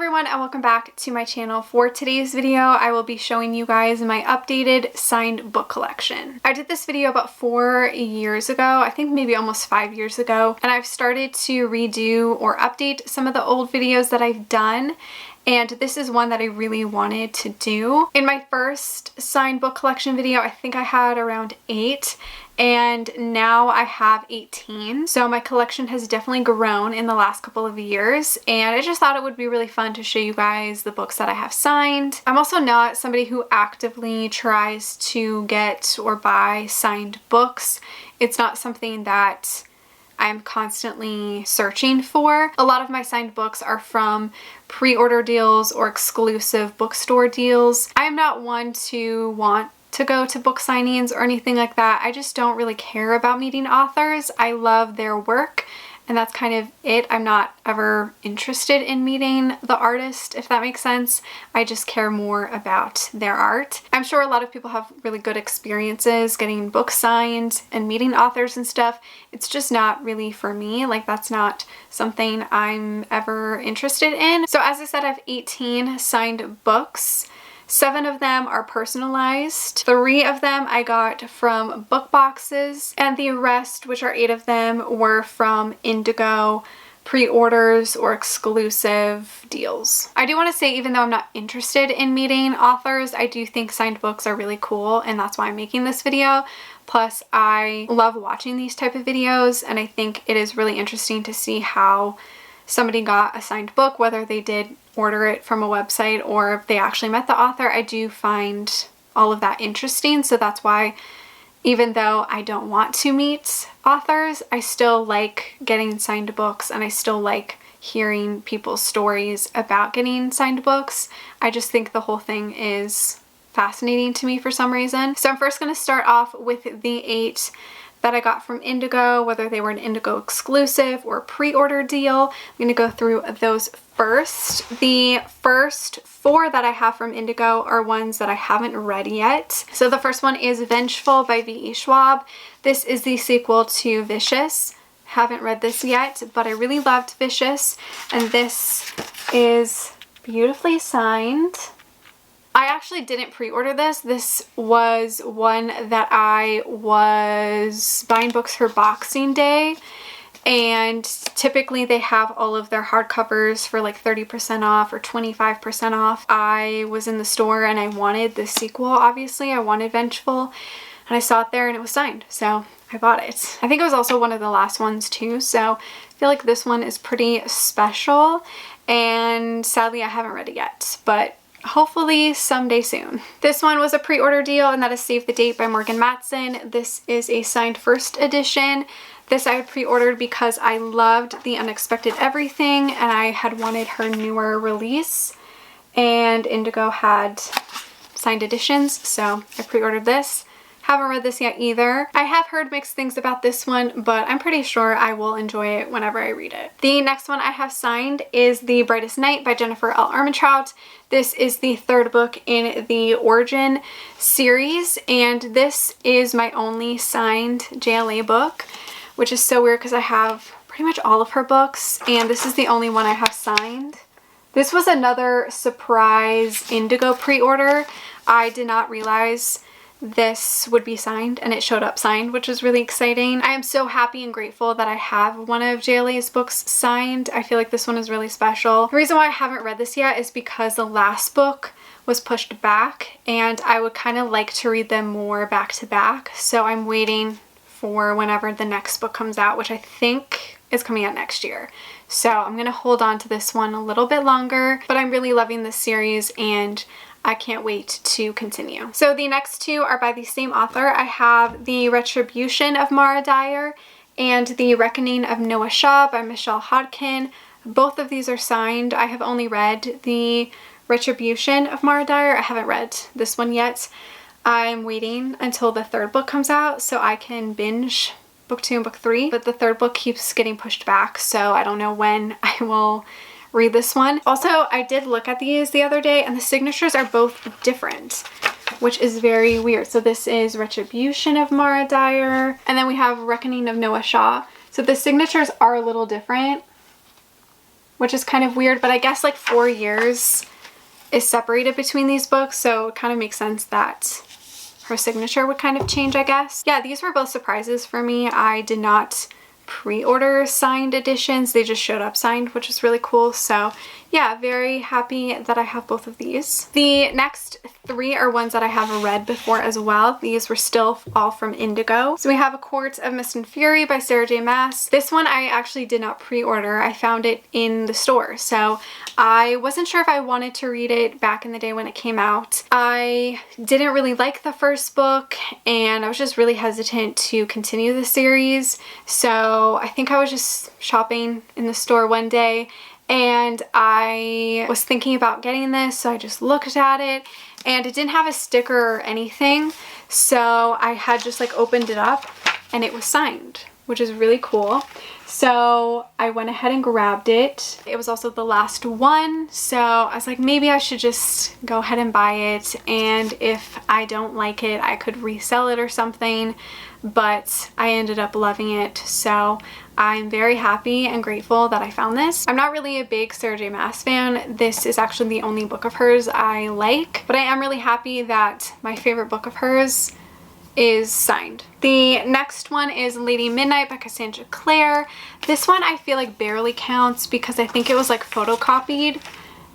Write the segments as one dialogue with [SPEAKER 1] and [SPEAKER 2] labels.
[SPEAKER 1] everyone and welcome back to my channel. For today's video, I will be showing you guys my updated signed book collection. I did this video about 4 years ago, I think maybe almost 5 years ago, and I've started to redo or update some of the old videos that I've done. And this is one that I really wanted to do. In my first signed book collection video, I think I had around 8, and now I have 18. So my collection has definitely grown in the last couple of years, and I just thought it would be really fun to show you guys the books that I have signed. I'm also not somebody who actively tries to get or buy signed books. It's not something that I'm constantly searching for. A lot of my signed books are from pre-order deals or exclusive bookstore deals. I am not one to want to go to book signings or anything like that. I just don't really care about meeting authors. I love their work, and that's kind of it. I'm not ever interested in meeting the artist, if that makes sense. I just care more about their art. I'm sure a lot of people have really good experiences getting books signed and meeting authors and stuff. It's just not really for me. Like, that's not something I'm ever interested in. So as I said, I have 18 signed books. 7 of them are personalized. 3 of them I got from book boxes, and the rest, which are 8 of them, were from Indigo pre-orders or exclusive deals. I do want to say, even though I'm not interested in meeting authors, I do think signed books are really cool, and that's why I'm making this video. Plus, I love watching these type of videos, and I think it is really interesting to see how somebody got a signed book, whether they did order it from a website or if they actually met the author. I do find all of that interesting, so that's why, even though I don't want to meet authors, I still like getting signed books, and I still like hearing people's stories about getting signed books. I just think the whole thing is fascinating to me for some reason. So I'm first going to start off with the 8 that I got from Indigo, whether they were an Indigo exclusive or pre-order deal. I'm going to go through those first. The first 4 that I have from Indigo are ones that I haven't read yet. So the first one is Vengeful by V.E. Schwab. This is the sequel to Vicious. Haven't read this yet, but I really loved Vicious, and this is beautifully signed. I actually didn't pre-order this. This was one that I was buying books for Boxing Day, and typically they have all of their hardcovers for like 30% off or 25% off. I was in the store and I wanted the sequel, obviously. I wanted Vengeful, and I saw it there and it was signed, so I bought it. I think it was also one of the last ones too, so I feel like this one is pretty special, and sadly I haven't read it yet, but hopefully someday soon. This one was a pre-order deal, and that is Save the Date by Morgan Matson. This is a signed first edition. This I had pre-ordered because I loved The Unexpected Everything, and I had wanted her newer release, and Indigo had signed editions, so I pre-ordered this. Haven't read this yet either. I have heard mixed things about this one, but I'm pretty sure I will enjoy it whenever I read it. The next one I have signed is The Brightest Night by Jennifer L. Armentrout. This is the 3rd book in the Origin series, and this is my only signed JLA book, which is so weird because I have pretty much all of her books, and this is the only one I have signed. This was another surprise Indigo pre-order. I did not realize this would be signed, and it showed up signed, which was really exciting. I am so happy and grateful that I have one of JLA's books signed. I feel like this one is really special. The reason why I haven't read this yet is because the last book was pushed back, and I would kind of like to read them more back to back, so I'm waiting for whenever the next book comes out, which I think is coming out next year. So I'm gonna hold on to this one a little bit longer, but I'm really loving this series, and I can't wait to continue. So the next 2 are by the same author. I have The Retribution of Mara Dyer and The Reckoning of Noah Shaw by Michelle Hodkin. Both of these are signed. I have only read The Retribution of Mara Dyer. I haven't read this one yet. I'm waiting until the 3rd book comes out so I can binge book 2 and book 3, but the 3rd book keeps getting pushed back, so I don't know when I will read this one. Also, I did look at these the other day, and the signatures are both different, which is very weird. So this is Retribution of Mara Dyer, and then we have Reckoning of Noah Shaw. So the signatures are a little different. which is kind of weird, but I guess like 4 years is separated between these books, so it kind of makes sense that her signature would kind of change, I guess. Yeah, these were both surprises for me. I did not pre-order signed editions. They just showed up signed, which is really cool. So yeah, very happy that I have both of these. The next 3 are ones that I have read before as well. These were still all from Indigo. So we have A Court of Mist and Fury by Sarah J Maas. This one I actually did not pre-order. I found it in the store. So I wasn't sure if I wanted to read it back in the day when it came out. I didn't really like the first book and I was just really hesitant to continue the series. So I think I was just shopping in the store one day and I was thinking about getting this, so I just looked at it and it didn't have a sticker or anything. So I had just like opened it up and it was signed, which is really cool. So I went ahead and grabbed it. It was also the last one, so I was like, maybe I should just go ahead and buy it, and if I don't like it, I could resell it or something, but I ended up loving it, so I'm very happy and grateful that I found this. I'm not really a big Sarah J Maas fan. This is actually the only book of hers I like, but I am really happy that my favorite book of hers is signed. The next one is Lady Midnight by Cassandra Clare. This one I feel like barely counts because I think it was like photocopied.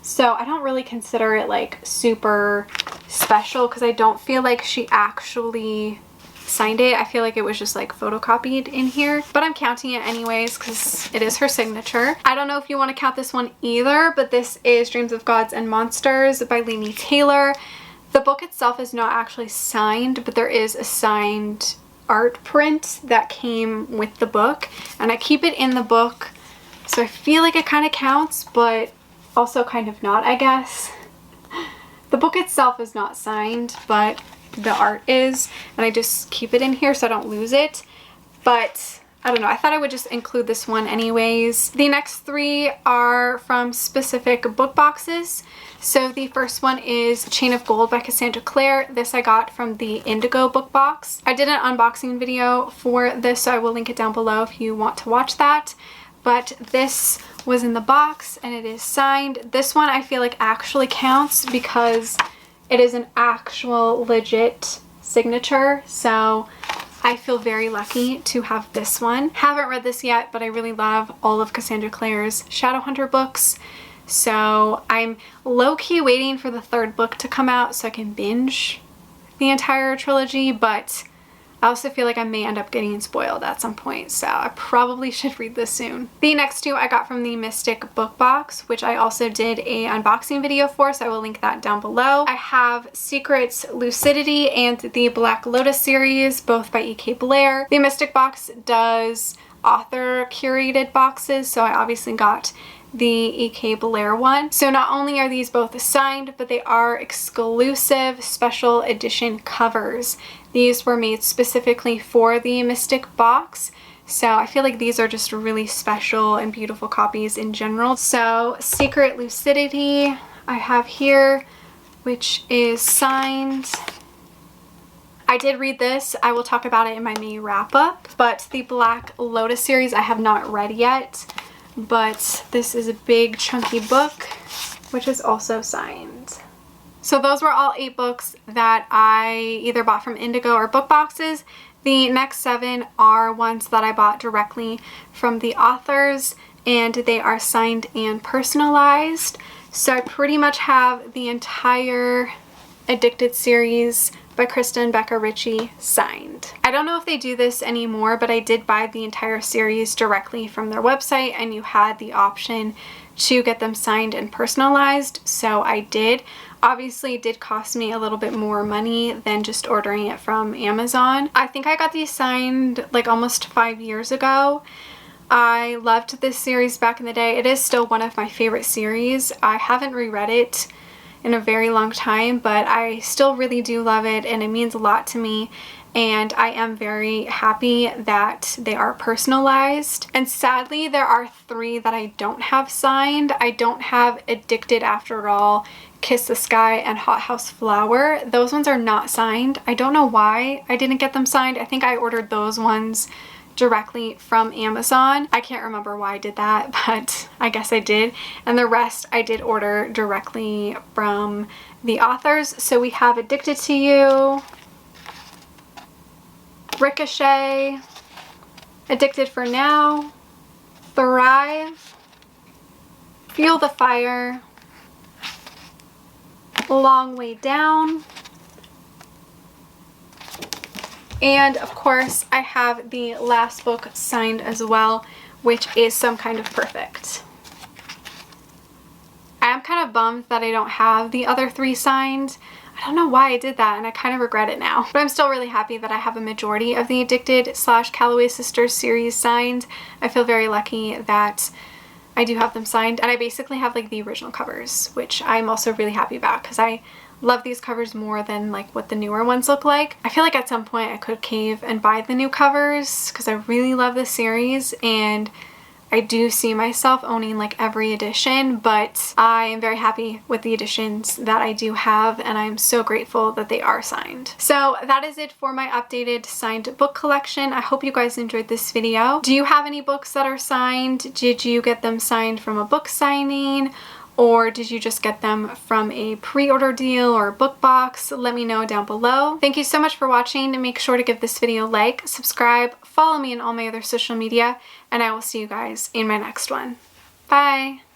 [SPEAKER 1] So I don't really consider it like super special because I don't feel like she actually signed it. I feel like it was just like photocopied in here, but I'm counting it anyways because it is her signature. I don't know if you want to count this one either, but this is Dreams of Gods and Monsters by Laini Taylor. The book itself is not actually signed, but there is a signed art print that came with the book, and I keep it in the book, so I feel like it kind of counts, but also kind of not, I guess. The book itself is not signed, but the art is, and I just keep it in here so I don't lose it. But I don't know, I thought I would just include this one anyways. The next 3 are from specific book boxes. So the first one is Chain of Gold by Cassandra Clare. This I got from the Indigo book box. I did an unboxing video for this, so I will link it down below if you want to watch that. But this was in the box and it is signed. This one I feel like actually counts because it is an actual legit signature. So I feel very lucky to have this one. Haven't read this yet, but I really love all of Cassandra Clare's Shadowhunter books. So I'm low-key waiting for the 3rd book to come out so I can binge the entire trilogy, but I also feel like I may end up getting spoiled at some point, so I probably should read this soon. The next 2 I got from the Mystic book box, which I also did a unboxing video for, so I will link that down below. I have Secrets Lucidity and the Black Lotus series, both by E.K. Blair. The Mystic box does author curated boxes, so I obviously got the E.K. Blair one. So not only are these both signed, but they are exclusive special edition covers. These were made specifically for the Mystic box. So I feel like these are just really special and beautiful copies in general. So Secret Lucidity I have here, which is signed. I did read this. I will talk about it in my May wrap up, but the Black Lotus series I have not read yet. But this is a big chunky book, which is also signed. So those were all 8 books that I either bought from Indigo or book boxes. The next 7 are ones that I bought directly from the authors, and they are signed and personalized. So I pretty much have the entire Addicted series by Kristen Becca Ritchie signed. I don't know if they do this anymore, but I did buy the entire series directly from their website, and you had the option to get them signed and personalized, so I did. Obviously it did cost me a little bit more money than just ordering it from Amazon. I think I got these signed like almost 5 years ago. I loved this series back in the day. It is still one of my favorite series. I haven't reread it in a very long time, but I still really do love it, and it means a lot to me, and I am very happy that they are personalized. And sadly there are 3 that I don't have signed. I don't have Addicted After All, Kiss the Sky, and Hot House Flower. Those ones are not signed. I don't know why I didn't get them signed. I think I ordered those ones directly from Amazon. I can't remember why I did that, but I guess I did. And the rest I did order directly from the authors. So we have Addicted to You, Ricochet, Addicted for Now, Thrive, Feel the Fire, Long Way Down, and of course I have the last book signed as well, which is Some Kind of Perfect. I am kind of bummed that I don't have the other 3 signed. I don't know why I did that, and I kind of regret it now. But I'm still really happy that I have a majority of the Addicted / Calloway Sisters series signed. I feel very lucky that I do have them signed, and I basically have like the original covers, which I'm also really happy about because I love these covers more than like what the newer ones look like. I feel like at some point I could cave and buy the new covers because I really love this series, and I do see myself owning like every edition, but I am very happy with the editions that I do have, and I'm so grateful that they are signed. So that is it for my updated signed book collection. I hope you guys enjoyed this video. Do you have any books that are signed? Did you get them signed from a book signing? Or did you just get them from a pre-order deal or book box? Let me know down below. Thank you so much for watching, and make sure to give this video a like, subscribe, follow me on all my other social media, and I will see you guys in my next one. Bye!